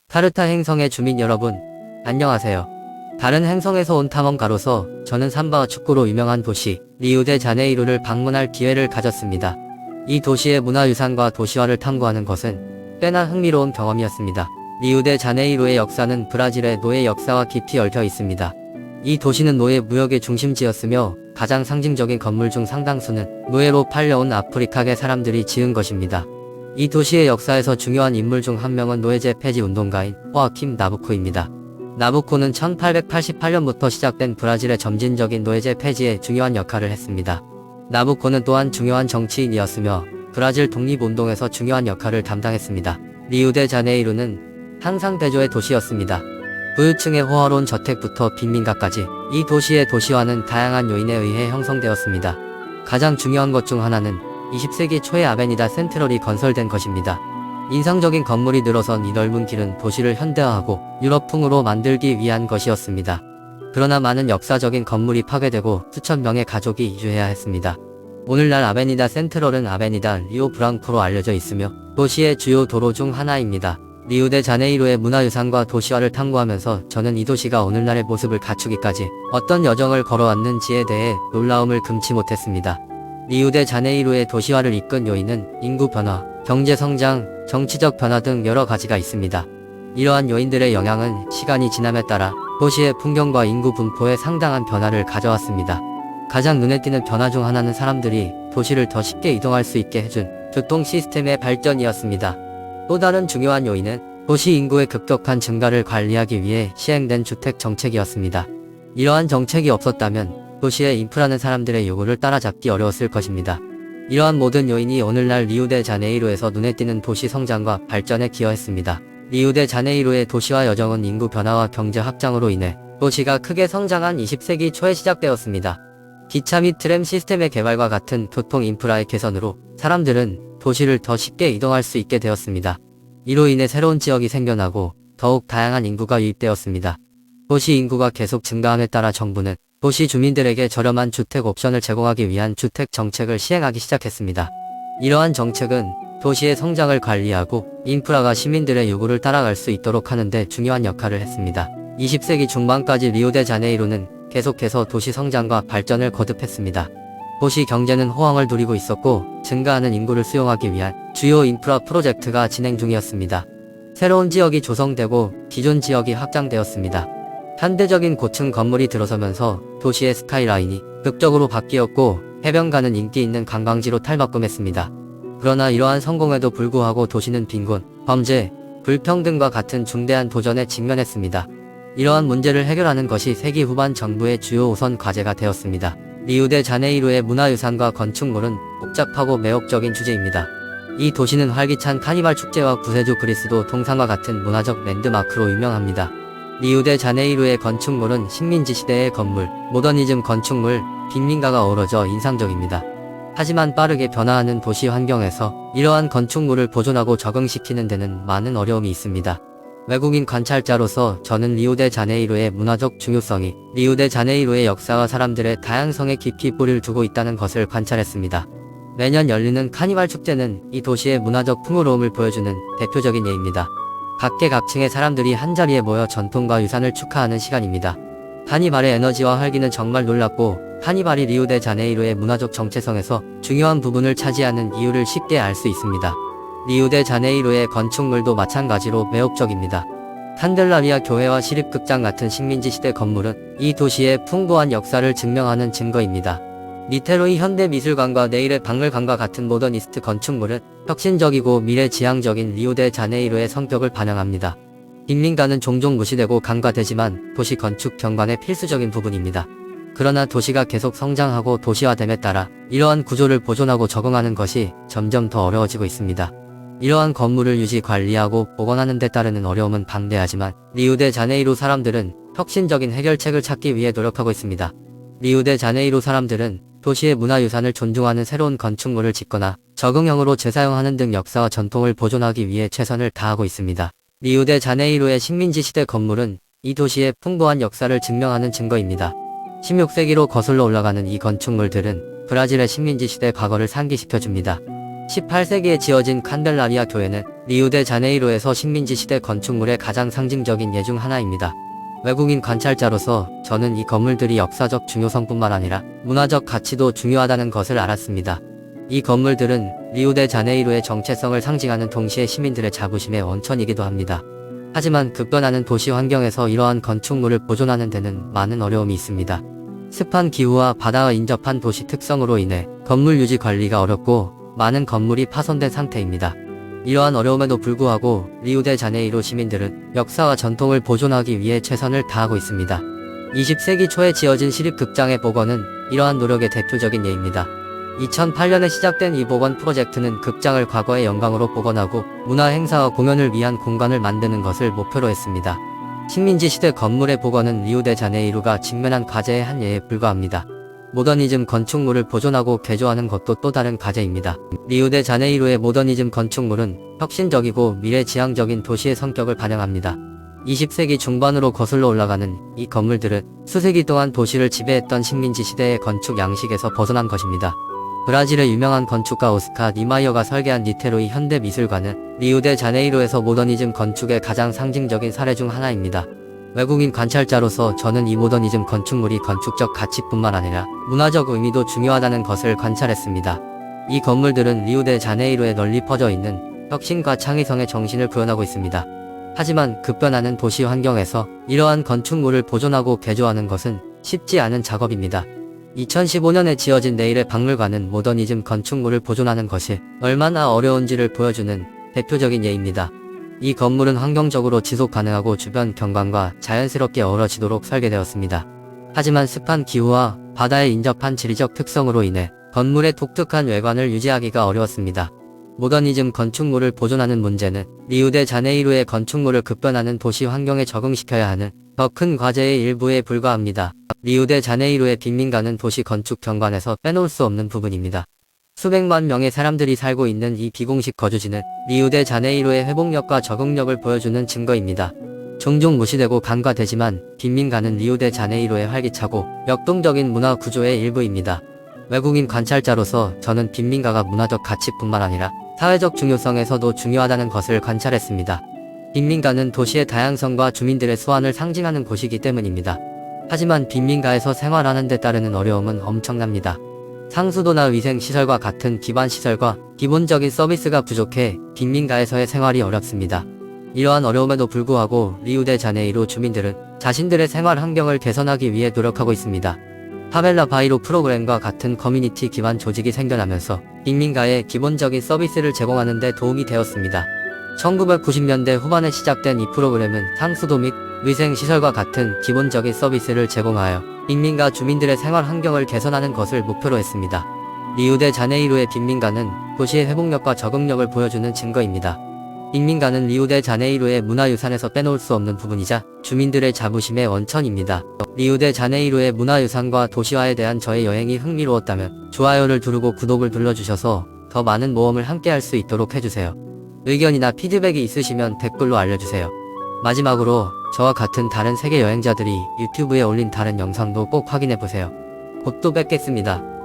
카르타 행성의 주민 여러분, 안녕하세요. 다른 행성에서 온 탐험가로서 저는 삼바와 축구로 유명한 도시 리우데자네이루를 방문할 기회를 가졌습니다. 이 도시의 문화유산과 도시화를 탐구하는 것은 꽤나 흥미로운 경험이었습니다. 리우데자네이루의 역사는 브라질의 노예 역사와 깊이 얽혀 있습니다. 이 도시는 노예 무역의 중심지였으며 가장 상징적인 건물 중 상당수는 노예로 팔려온 아프리카계 사람들이 지은 것입니다. 이 도시의 역사에서 중요한 인물 중 한 명은 노예제 폐지 운동가인 호아킴 나부코입니다. 나부코는 1888년부터 시작된 브라질의 점진적인 노예제 폐지에 중요한 역할을 했습니다. 나부코는 또한 중요한 정치인이었으며 브라질 독립운동에서 중요한 역할을 담당했습니다. 리우데자네이루는 상상대조의 도시였습니다. 부유층의 호화로운 저택부터 빈민가까지 이 도시의 도시화는 다양한 요인에 의해 형성되었습니다. 가장 중요한 것 중 하나는 20세기 초에 아베니다 센트럴이 건설된 것입니다. 인상적인 건물이 늘어선 이 넓은 길은 도시를 현대화하고 유럽풍으로 만들기 위한 것이었습니다. 그러나 많은 역사적인 건물이 파괴되고 수천 명의 가족이 이주해야 했습니다. 오늘날 아베니다 센트럴은 아베니다 리오 브랑코로 알려져 있으며 도시의 주요 도로 중 하나입니다. 리우데자네이루의 문화유산과 도시화를 탐구하면서 저는 이 도시가 오늘날의 모습을 갖추기까지 어떤 여정을 걸어왔는지에 대해 놀라움을 금치 못했습니다. 리우데자네이루의 도시화를 이끈 요인은 인구 변화, 경제 성장, 정치적 변화 등 여러 가지가 있습니다. 이러한 요인들의 영향은 시간이 지남에 따라 도시의 풍경과 인구 분포에 상당한 변화를 가져왔습니다. 가장 눈에 띄는 변화 중 하나는 사람들이 도시를 더 쉽게 이동할 수 있게 해준 교통 시스템의 발전이었습니다. 또 다른 중요한 요인은 도시 인구의 급격한 증가를 관리하기 위해 시행된 주택 정책이었습니다. 이러한 정책이 없었다면 도시의 인프라는 사람들의 요구를 따라잡기 어려웠을 것입니다. 이러한 모든 요인이 오늘날 리우데자네이루에서 눈에 띄는 도시 성장과 발전에 기여했습니다. 리우데자네이루의 도시화 여정은 인구 변화와 경제 확장으로 인해 도시가 크게 성장한 20세기 초에 시작되었습니다. 기차 및 트램 시스템의 개발과 같은 교통 인프라의 개선으로 사람들은 도시를 더 쉽게 이동할 수 있게 되었습니다. 이로 인해 새로운 지역이 생겨나고 더욱 다양한 인구가 유입되었습니다. 도시 인구가 계속 증가함에 따라 정부는 도시 주민들에게 저렴한 주택 옵션을 제공하기 위한 주택 정책을 시행하기 시작했습니다. 이러한 정책은 도시의 성장을 관리하고 인프라가 시민들의 요구를 따라갈 수 있도록 하는 데 중요한 역할을 했습니다. 20세기 중반까지 리우데자네이루는 계속해서 도시 성장과 발전을 거듭했습니다. 도시 경제는 호황을 누리고 있었고 증가하는 인구를 수용하기 위한 주요 인프라 프로젝트가 진행 중이었습니다. 새로운 지역이 조성되고 기존 지역이 확장되었습니다. 현대적인 고층 건물이 들어서면서 도시의 스카이라인이 극적으로 바뀌었고 해변가는 인기 있는 관광지로 탈바꿈했습니다. 그러나 이러한 성공에도 불구하고 도시는 빈곤, 범죄, 불평등과 같은 중대한 도전에 직면했습니다. 이러한 문제를 해결하는 것이 세기 후반 정부의 주요 우선 과제가 되었습니다. 리우데자네이루의 문화유산과 건축물은 복잡하고 매혹적인 주제입니다. 이 도시는 활기찬 카니발 축제와 구세주 그리스도 동상과 같은 문화적 랜드마크로 유명합니다. 리우데자네이루의 건축물은 식민지 시대의 건물, 모더니즘 건축물, 빈민가가 어우러져 인상적입니다. 하지만 빠르게 변화하는 도시 환경에서 이러한 건축물을 보존하고 적응시키는 데는 많은 어려움이 있습니다. 외국인 관찰자로서 저는 리우데자네이루의 문화적 중요성이 리우데자네이루의 역사와 사람들의 다양성에 깊이 뿌리를 두고 있다는 것을 관찰했습니다. 매년 열리는 카니발 축제는 이 도시의 문화적 풍요로움을 보여주는 대표적인 예입니다. 각계각층의 사람들이 한자리에 모여 전통과 유산을 축하하는 시간입니다. 카니발의 에너지와 활기는 정말 놀랍고 카니발이 리우데자네이루의 문화적 정체성에서 중요한 부분을 차지하는 이유를 쉽게 알 수 있습니다. 리우데자네이루의 건축물도 마찬가지로 매혹적입니다. 칸델라리아 교회와 시립극장 같은 식민지 시대 건물은 이 도시의 풍부한 역사를 증명하는 증거입니다. 니테로이 현대미술관과 내일의 박물관과 같은 모더니스트 건축물은 혁신적이고 미래지향적인 리우데자네이루의 성격을 반영합니다. 빈민가는 종종 무시되고 간과되지만 도시 건축 경관의 필수적인 부분입니다. 그러나 도시가 계속 성장하고 도시화됨에 따라 이러한 구조를 보존하고 적응하는 것이 점점 더 어려워지고 있습니다. 이러한 건물을 유지 관리하고 복원하는 데 따르는 어려움은 방대하지만 리우데자네이루 사람들은 혁신적인 해결책을 찾기 위해 노력하고 있습니다. 리우데자네이루 사람들은 도시의 문화유산을 존중하는 새로운 건축물을 짓거나 적응형으로 재사용하는 등 역사와 전통을 보존하기 위해 최선을 다하고 있습니다. 리우데자네이루의 식민지 시대 건물은 이 도시의 풍부한 역사를 증명하는 증거입니다. 16세기로 거슬러 올라가는 이 건축물들은 브라질의 식민지 시대 과거를 상기시켜줍니다. 18세기에 지어진 칸델라리아 교회는 리우데자네이루에서 식민지 시대 건축물의 가장 상징적인 예 중 하나입니다. 외국인 관찰자로서 저는 이 건물들이 역사적 중요성뿐만 아니라 문화적 가치도 중요하다는 것을 알았습니다. 이 건물들은 리우데자네이루의 정체성을 상징하는 동시에 시민들의 자부심의 원천이기도 합니다. 하지만 급변하는 도시 환경에서 이러한 건축물을 보존하는 데는 많은 어려움이 있습니다. 습한 기후와 바다와 인접한 도시 특성으로 인해 건물 유지 관리가 어렵고 많은 건물이 파손된 상태입니다. 이러한 어려움에도 불구하고 리우데자네이루 시민들은 역사와 전통을 보존하기 위해 최선을 다하고 있습니다. 20세기 초에 지어진 시립극장의 복원은 이러한 노력의 대표적인 예입니다. 2008년에 시작된 이 복원 프로젝트는 극장을 과거의 영광으로 복원하고 문화 행사와 공연을 위한 공간을 만드는 것을 목표로 했습니다. 식민지 시대 건물의 복원은 리우데자네이루가 직면한 과제의 한 예에 불과합니다. 모더니즘 건축물을 보존하고 개조하는 것도 또 다른 과제입니다. 리우데자네이루의 모더니즘 건축물은 혁신적이고 미래지향적인 도시의 성격을 반영합니다. 20세기 중반으로 거슬러 올라가는 이 건물들은 수세기 동안 도시를 지배했던 식민지 시대의 건축 양식에서 벗어난 것입니다. 브라질의 유명한 건축가 오스카 니마이어가 설계한 니테로이 현대미술관은 리우데자네이루에서 모더니즘 건축의 가장 상징적인 사례 중 하나입니다. 외국인 관찰자로서 저는 이 모더니즘 건축물이 건축적 가치뿐만 아니라 문화적 의미도 중요하다는 것을 관찰했습니다. 이 건물들은 리우데자네이루에 널리 퍼져 있는 혁신과 창의성의 정신을 표현하고 있습니다. 하지만 급변하는 도시 환경에서 이러한 건축물을 보존하고 개조하는 것은 쉽지 않은 작업입니다. 2015년에 지어진 내일의 박물관은 모더니즘 건축물을 보존하는 것이 얼마나 어려운지를 보여주는 대표적인 예입니다. 이 건물은 환경적으로 지속 가능하고 주변 경관과 자연스럽게 어우러지도록 설계되었습니다. 하지만 습한 기후와 바다에 인접한 지리적 특성으로 인해 건물의 독특한 외관을 유지하기가 어려웠습니다. 모더니즘 건축물을 보존하는 문제는 리우데자네이루의 건축물을 급변하는 도시 환경에 적응시켜야 하는 더 큰 과제의 일부에 불과합니다. 리우데자네이루의 빈민가는 도시 건축 경관에서 빼놓을 수 없는 부분입니다. 수백만 명의 사람들이 살고 있는 이 비공식 거주지는 리우데자네이루의 회복력과 적응력을 보여주는 증거입니다. 종종 무시되고 간과되지만 빈민가는 리우데자네이루의 활기차고 역동적인 문화 구조의 일부입니다. 외국인 관찰자로서 저는 빈민가가 문화적 가치뿐만 아니라 사회적 중요성에서도 중요하다는 것을 관찰했습니다. 빈민가는 도시의 다양성과 주민들의 소환을 상징하는 곳이기 때문입니다. 하지만 빈민가에서 생활하는 데 따르는 어려움은 엄청납니다. 상수도나 위생시설과 같은 기반시설과 기본적인 서비스가 부족해 빈민가에서의 생활이 어렵습니다. 이러한 어려움에도 불구하고 리우데자네이루 주민들은 자신들의 생활 환경을 개선하기 위해 노력하고 있습니다. 파벨라 바이로 프로그램과 같은 커뮤니티 기반 조직이 생겨나면서 빈민가에 기본적인 서비스를 제공하는 데 도움이 되었습니다. 1990년대 후반에 시작된 이 프로그램은 상수도 및 위생시설과 같은 기본적인 서비스를 제공하여 빈민가 주민들의 생활 환경을 개선하는 것을 목표로 했습니다. 리우데자네이루의 빈민가는 도시의 회복력과 적응력을 보여주는 증거입니다. 빈민가는 리우데자네이루의 문화유산에서 빼놓을 수 없는 부분이자 주민들의 자부심의 원천입니다. 리우데자네이루의 문화유산과 도시화에 대한 저의 여행이 흥미로웠다면 좋아요를 누르고 구독을 눌러주셔서 더 많은 모험을 함께 할 수 있도록 해주세요. 의견이나 피드백이 있으시면 댓글로 알려주세요. 마지막으로 저와 같은 다른 세계 여행자들이 유튜브에 올린 다른 영상도 꼭 확인해보세요. 곧 또 뵙겠습니다.